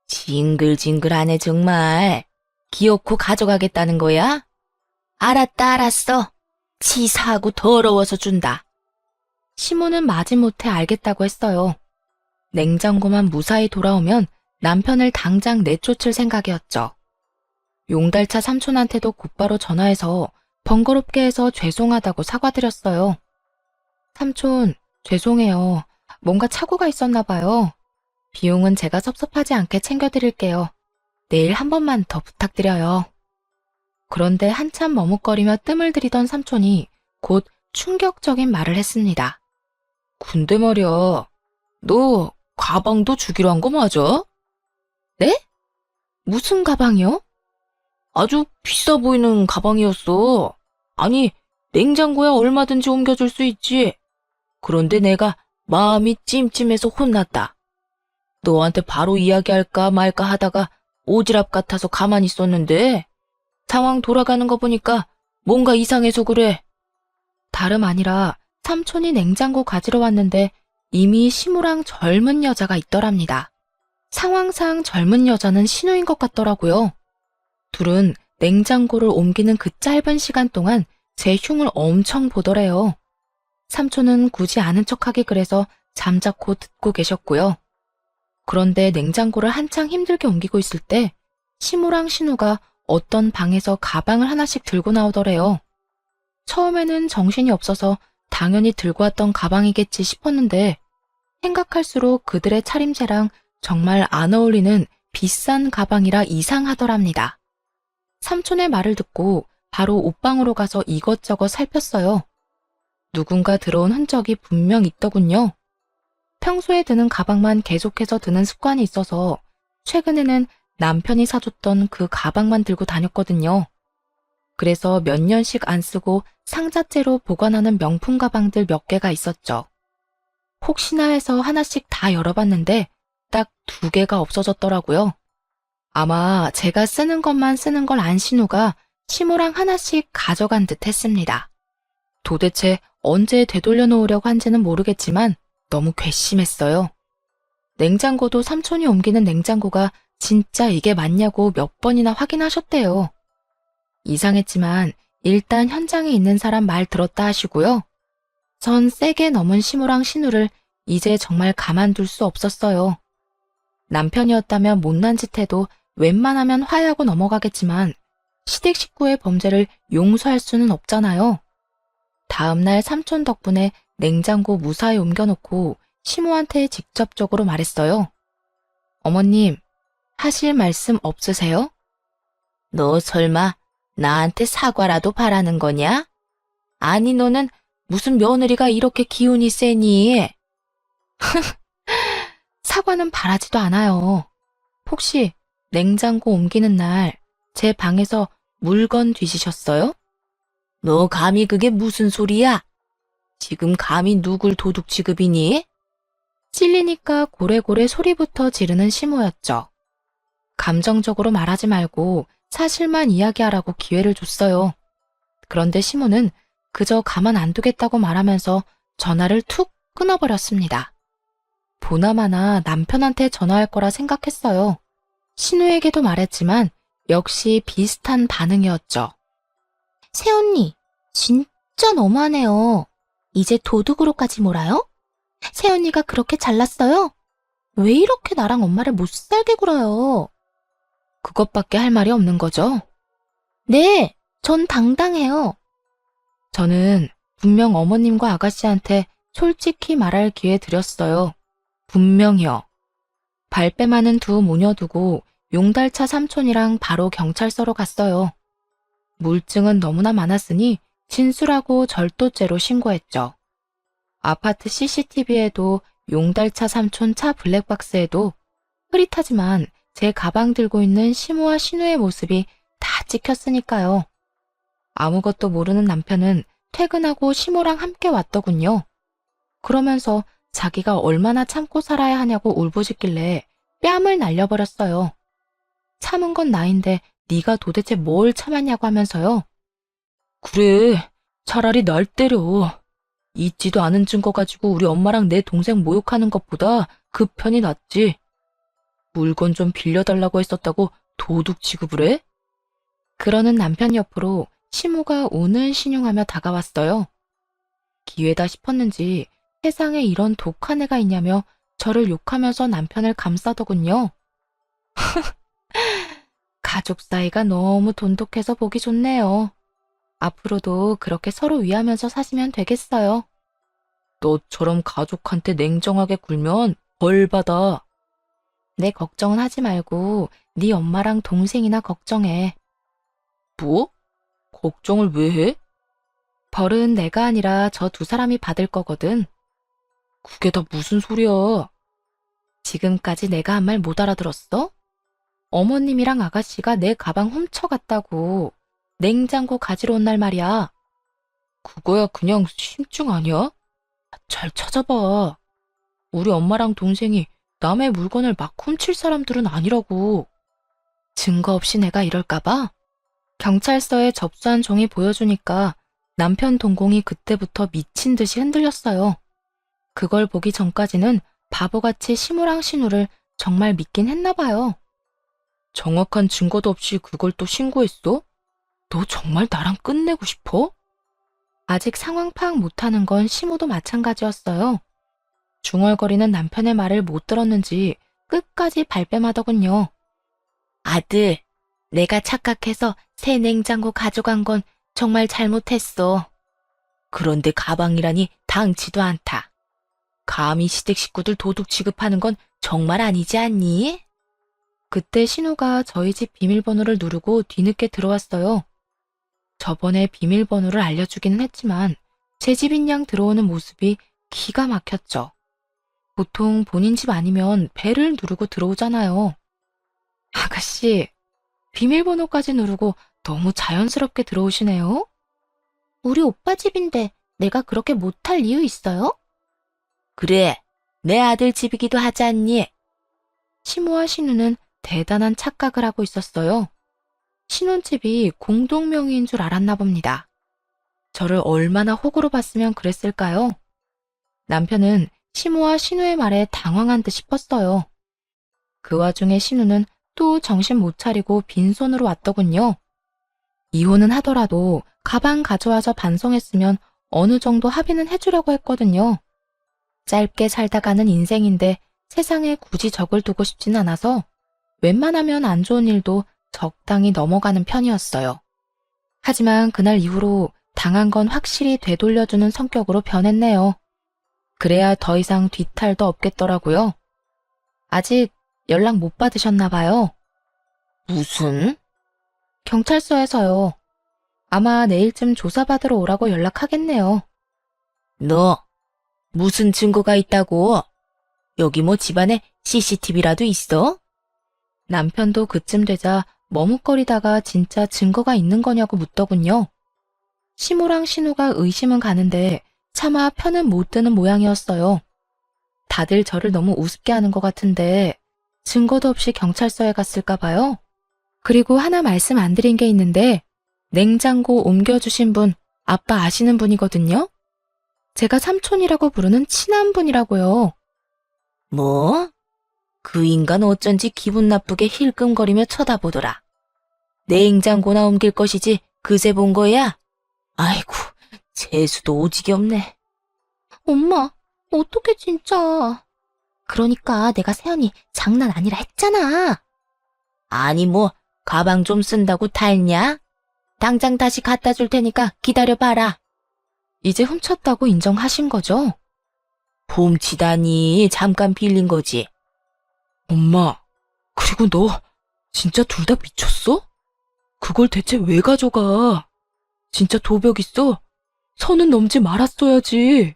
징글징글하네 정말. 기어코 가져가겠다는 거야? 알았다 알았어. 치사하고 더러워서 준다. 시모는 마지못해 알겠다고 했어요. 냉장고만 무사히 돌아오면 남편을 당장 내쫓을 생각이었죠. 용달차 삼촌한테도 곧바로 전화해서 번거롭게 해서 죄송하다고 사과드렸어요. 삼촌, 죄송해요. 뭔가 착오가 있었나 봐요. 비용은 제가 섭섭하지 않게 챙겨드릴게요. 내일 한 번만 더 부탁드려요. 그런데 한참 머뭇거리며 뜸을 들이던 삼촌이 곧 충격적인 말을 했습니다. 근데 말이야, 너 가방도 주기로 한 거 맞아? 네? 무슨 가방이요? 아주 비싸 보이는 가방이었어. 아니, 냉장고에 얼마든지 옮겨줄 수 있지. 그런데 내가 마음이 찜찜해서 혼났다. 너한테 바로 이야기할까 말까 하다가 오지랖 같아서 가만히 있었는데 상황 돌아가는 거 보니까 뭔가 이상해서 그래. 다름 아니라 삼촌이 냉장고 가지러 왔는데 이미 시무랑 젊은 여자가 있더랍니다. 상황상 젊은 여자는 신우인 것 같더라고요. 둘은 냉장고를 옮기는 그 짧은 시간 동안 제 흉을 엄청 보더래요. 삼촌은 굳이 아는 척하기 그래서 잠자코 듣고 계셨고요. 그런데 냉장고를 한창 힘들게 옮기고 있을 때 시무랑 신우가 어떤 방에서 가방을 하나씩 들고 나오더래요. 처음에는 정신이 없어서 당연히 들고 왔던 가방이겠지 싶었는데 생각할수록 그들의 차림새랑 정말 안 어울리는 비싼 가방이라 이상하더랍니다. 삼촌의 말을 듣고 바로 옷방으로 가서 이것저것 살폈어요. 누군가 들어온 흔적이 분명 있더군요. 평소에 드는 가방만 계속해서 드는 습관이 있어서 최근에는 남편이 사줬던 그 가방만 들고 다녔거든요. 그래서 몇 년씩 안 쓰고 상자째로 보관하는 명품 가방들 몇 개가 있었죠. 혹시나 해서 하나씩 다 열어봤는데 딱 2개가 없어졌더라고요. 아마 제가 쓰는 것만 쓰는 걸 안 신우가 시무랑 하나씩 가져간 듯 했습니다. 도대체 언제 되돌려 놓으려고 한지는 모르겠지만 너무 괘씸했어요. 냉장고도 삼촌이 옮기는 냉장고가 진짜 이게 맞냐고 몇 번이나 확인하셨대요. 이상했지만 일단 현장에 있는 사람 말 들었다 하시고요. 전 세게 넘은 시무랑 신우를 이제 정말 가만둘 수 없었어요. 남편이었다면 못난 짓 해도 웬만하면 화해하고 넘어가겠지만 시댁 식구의 범죄를 용서할 수는 없잖아요. 다음날 삼촌 덕분에 냉장고 무사히 옮겨놓고 시무한테 직접적으로 말했어요. 어머님, 하실 말씀 없으세요? 너 설마 나한테 사과라도 바라는 거냐? 아니, 너는 무슨 며느리가 이렇게 기운이 세니? 사과는 바라지도 않아요. 혹시 냉장고 옮기는 날 제 방에서 물건 뒤지셨어요? 너 감히 그게 무슨 소리야? 지금 감히 누굴 도둑 취급이니? 찔리니까 고래고래 소리부터 지르는 시모였죠. 감정적으로 말하지 말고 사실만 이야기하라고 기회를 줬어요. 그런데 시모는 그저 가만 안 두겠다고 말하면서 전화를 툭 끊어버렸습니다. 보나마나 남편한테 전화할 거라 생각했어요. 신우에게도 말했지만 역시 비슷한 반응이었죠. 새언니, 진짜 너무하네요. 이제 도둑으로까지 몰아요? 새언니가 그렇게 잘났어요? 왜 이렇게 나랑 엄마를 못 살게 굴어요? 그것밖에 할 말이 없는 거죠? 네, 전 당당해요. 저는 분명 어머님과 아가씨한테 솔직히 말할 기회 드렸어요. 분명히요. 발뺌 많은 두 모녀 두고 용달차 삼촌이랑 바로 경찰서로 갔어요. 물증은 너무나 많았으니 진술하고 절도죄로 신고했죠. 아파트 CCTV에도 용달차 삼촌 차 블랙박스에도 흐릿하지만 제 가방 들고 있는 시모와 신우의 모습이 다 찍혔으니까요. 아무것도 모르는 남편은 퇴근하고 시모랑 함께 왔더군요. 그러면서 자기가 얼마나 참고 살아야 하냐고 울부짖길래 뺨을 날려버렸어요. 참은 건 나인데 네가 도대체 뭘 참았냐고 하면서요. 그래, 차라리 날 때려. 있지도 않은 증거 가지고 우리 엄마랑 내 동생 모욕하는 것보다 그 편이 낫지. 물건 좀 빌려달라고 했었다고 도둑 취급을 해? 그러는 남편 옆으로 시모가 우는 신용하며 다가왔어요. 기회다 싶었는지 세상에 이런 독한 애가 있냐며 저를 욕하면서 남편을 감싸더군요. 가족 사이가 너무 돈독해서 보기 좋네요. 앞으로도 그렇게 서로 위하면서 사시면 되겠어요. 너처럼 가족한테 냉정하게 굴면 벌 받아. 내 걱정은 하지 말고 네 엄마랑 동생이나 걱정해. 뭐? 걱정을 왜 해? 벌은 내가 아니라 저 두 사람이 받을 거거든. 그게 다 무슨 소리야? 지금까지 내가 한 말 못 알아들었어? 어머님이랑 아가씨가 내 가방 훔쳐갔다고 냉장고 가지러 온 날 말이야. 그거야 그냥 심증 아니야? 잘 찾아봐. 우리 엄마랑 동생이 남의 물건을 막 훔칠 사람들은 아니라고. 증거 없이 내가 이럴까봐? 경찰서에 접수한 종이 보여주니까 남편 동공이 그때부터 미친 듯이 흔들렸어요. 그걸 보기 전까지는 바보같이 시무랑 신우를 정말 믿긴 했나 봐요. 정확한 증거도 없이 그걸 또 신고했어? 너 정말 나랑 끝내고 싶어? 아직 상황 파악 못하는 건 시무도 마찬가지였어요. 중얼거리는 남편의 말을 못 들었는지 끝까지 발뺌하더군요. 아들, 내가 착각해서 새 냉장고 가져간 건 정말 잘못했어. 그런데 가방이라니 당치도 않다. 감히 시댁 식구들 도둑 취급하는 건 정말 아니지 않니? 그때 신우가 저희 집 비밀번호를 누르고 뒤늦게 들어왔어요. 저번에 비밀번호를 알려주기는 했지만 제 집인 양 들어오는 모습이 기가 막혔죠. 보통 본인 집 아니면 벨을 누르고 들어오잖아요. 아가씨, 비밀번호까지 누르고 너무 자연스럽게 들어오시네요. 우리 오빠 집인데 내가 그렇게 못할 이유 있어요? 그래, 내 아들 집이기도 하지 않니? 시모와 신우는 대단한 착각을 하고 있었어요. 신혼집이 공동명의인 줄 알았나 봅니다. 저를 얼마나 호구로 봤으면 그랬을까요? 남편은 시모와 신우의 말에 당황한 듯 싶었어요. 그 와중에 신우는 또 정신 못 차리고 빈손으로 왔더군요. 이혼은 하더라도 가방 가져와서 반송했으면 어느 정도 합의는 해주려고 했거든요. 짧게 살다가는 인생인데 세상에 굳이 적을 두고 싶진 않아서 웬만하면 안 좋은 일도 적당히 넘어가는 편이었어요. 하지만 그날 이후로 당한 건 확실히 되돌려주는 성격으로 변했네요. 그래야 더 이상 뒤탈도 없겠더라고요. 아직 연락 못 받으셨나 봐요. 무슨? 경찰서에서요. 아마 내일쯤 조사받으러 오라고 연락하겠네요. 너 무슨 증거가 있다고? 여기 뭐 집안에 CCTV라도 있어? 남편도 그쯤 되자 머뭇거리다가 진짜 증거가 있는 거냐고 묻더군요. 시모랑 신우가 의심은 가는데 차마 편은 못 드는 모양이었어요. 다들 저를 너무 우습게 하는 것 같은데 증거도 없이 경찰서에 갔을까 봐요. 그리고 하나 말씀 안 드린 게 있는데 냉장고 옮겨주신 분 아빠 아시는 분이거든요. 제가 삼촌이라고 부르는 친한 분이라고요. 뭐? 그 인간 어쩐지 기분 나쁘게 힐끔거리며 쳐다보더라. 냉장고나 옮길 것이지 그새 본 거야? 아이고, 재수도 오지게 없네. 엄마, 어떡해 진짜. 그러니까 내가 세연이 장난 아니라 했잖아. 아니 뭐 가방 좀 쓴다고 탈냐? 당장 다시 갖다 줄 테니까 기다려봐라. 이제 훔쳤다고 인정하신 거죠? 훔치다니 잠깐 빌린 거지. 엄마, 그리고 너 진짜 둘 다 미쳤어? 그걸 대체 왜 가져가? 진짜 도벽 있어? 선은 넘지 말았어야지.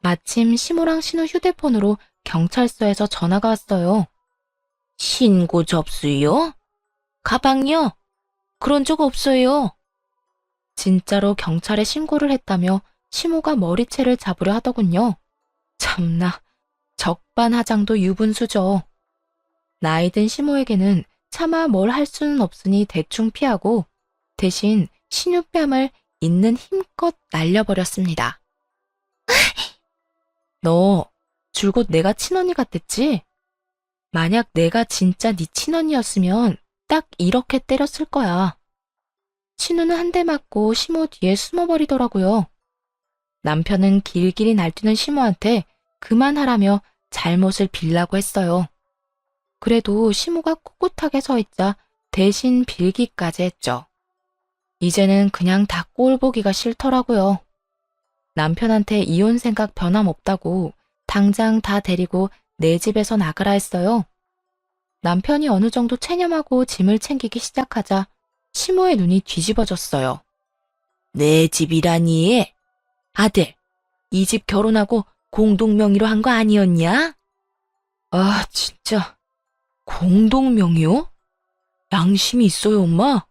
마침 시모랑 신우 휴대폰으로 경찰서에서 전화가 왔어요. 신고 접수요? 가방요? 그런 적 없어요. 진짜로 경찰에 신고를 했다며 시모가 머리채를 잡으려 하더군요. 참나, 적반하장도 유분수죠. 나이든 시모에게는 차마 뭘 할 수는 없으니 대충 피하고 대신 신우뺨을 있는 힘껏 날려버렸습니다. 너 줄곧 내가 친언니 같댔지? 만약 내가 진짜 네 친언니였으면 딱 이렇게 때렸을 거야. 신우는 한 대 맞고 시모 뒤에 숨어버리더라고요. 남편은 길길이 날뛰는 시모한테 그만하라며 잘못을 빌라고 했어요. 그래도 시모가 꿋꿋하게 서 있자 대신 빌기까지 했죠. 이제는 그냥 다 꼴 보기가 싫더라고요. 남편한테 이혼 생각 변함없다고 당장 다 데리고 내 집에서 나가라 했어요. 남편이 어느 정도 체념하고 짐을 챙기기 시작하자 시모의 눈이 뒤집어졌어요. 내 집이라니? 아들, 이 집 결혼하고 공동명의로 한 거 아니었냐? 아, 진짜. 공동명의요? 양심이 있어요, 엄마?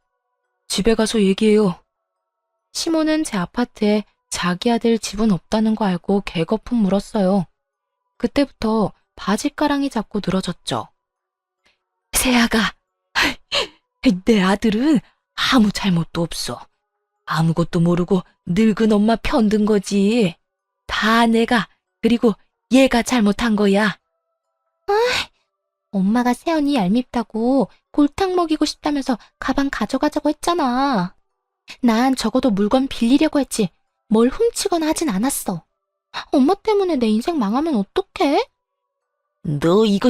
집에 가서 얘기해요. 시모는 제 아파트에 자기 아들 집은 없다는 거 알고 개거품 물었어요. 그때부터 바짓가랑이 잡고 늘어졌죠. 세아가, 내 아들은 아무 잘못도 없어. 아무것도 모르고 늙은 엄마 편든 거지. 다 내가, 그리고 얘가 잘못한 거야. 엄마가 세연이 얄밉다고 골탕 먹이고 싶다면서 가방 가져가자고 했잖아. 난 적어도 물건 빌리려고 했지. 뭘 훔치거나 하진 않았어. 엄마 때문에 내 인생 망하면 어떡해? 너 이거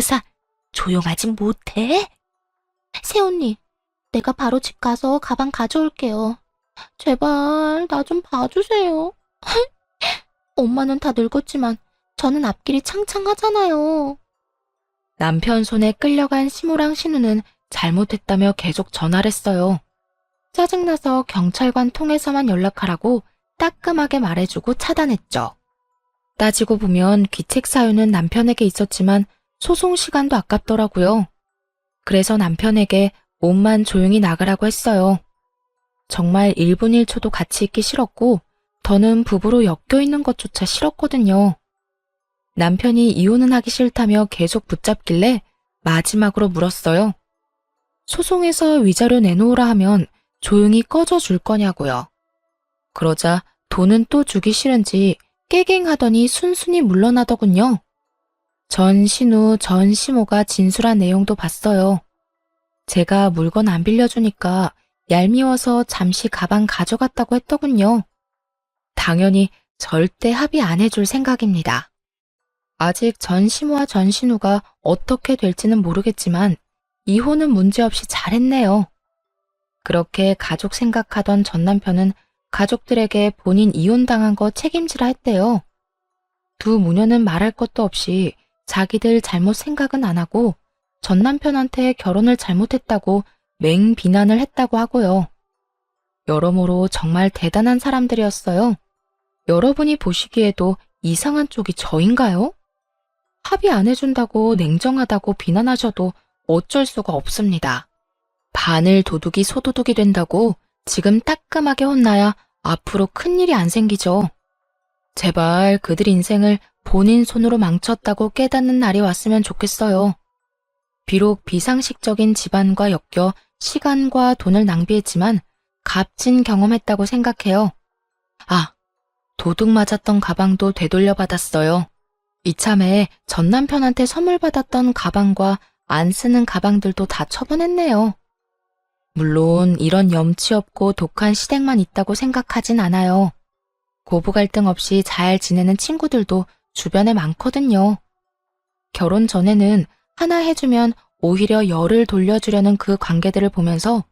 조용하지 못해? 세연이, 내가 바로 집 가서 가방 가져올게요. 제발 나 좀 봐주세요. 엄마는 다 늙었지만 저는 앞길이 창창하잖아요. 남편 손에 끌려간 시모랑 신우는 잘못했다며 계속 전화를 했어요. 짜증나서 경찰관 통해서만 연락하라고 따끔하게 말해주고 차단했죠. 따지고 보면 귀책 사유는 남편에게 있었지만 소송 시간도 아깝더라고요. 그래서 남편에게 몸만 조용히 나가라고 했어요. 정말 1분 1초도 같이 있기 싫었고 더는 부부로 엮여 있는 것조차 싫었거든요. 남편이 이혼은 하기 싫다며 계속 붙잡길래 마지막으로 물었어요. 소송에서 위자료 내놓으라 하면 조용히 꺼져 줄 거냐고요. 그러자 돈은 또 주기 싫은지 깨갱하더니 순순히 물러나더군요. 전 신우, 전 시모가 진술한 내용도 봤어요. 제가 물건 안 빌려주니까 얄미워서 잠시 가방 가져갔다고 했더군요. 당연히 절대 합의 안 해줄 생각입니다. 아직 전 시모와 전 신우가 어떻게 될지는 모르겠지만 이혼은 문제없이 잘했네요. 그렇게 가족 생각하던 전 남편은 가족들에게 본인 이혼당한 거 책임지라 했대요. 두 모녀는 말할 것도 없이 자기들 잘못 생각은 안 하고 전 남편한테 결혼을 잘못했다고 맹비난을 했다고 하고요. 여러모로 정말 대단한 사람들이었어요. 여러분이 보시기에도 이상한 쪽이 저인가요? 합의 안 해준다고 냉정하다고 비난하셔도 어쩔 수가 없습니다. 바늘 도둑이 소도둑이 된다고 지금 따끔하게 혼나야 앞으로 큰일이 안 생기죠. 제발 그들 인생을 본인 손으로 망쳤다고 깨닫는 날이 왔으면 좋겠어요. 비록 비상식적인 집안과 엮여 시간과 돈을 낭비했지만 값진 경험했다고 생각해요. 아, 도둑 맞았던 가방도 되돌려 받았어요. 이참에 전 남편한테 선물 받았던 가방과 안 쓰는 가방들도 다 처분했네요. 물론 이런 염치 없고 독한 시댁만 있다고 생각하진 않아요. 고부 갈등 없이 잘 지내는 친구들도 주변에 많거든요. 결혼 전에는 하나 해주면 오히려 열을 돌려주려는 그 관계들을 보면서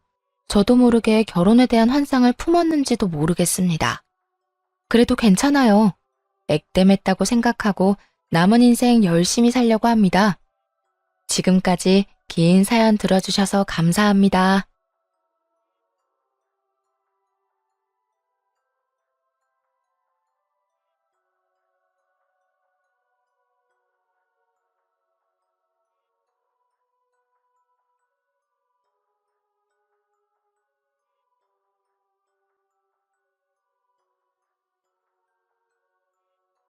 저도 모르게 결혼에 대한 환상을 품었는지도 모르겠습니다. 그래도 괜찮아요. 액땜했다고 생각하고 남은 인생 열심히 살려고 합니다. 지금까지 긴 사연 들어주셔서 감사합니다.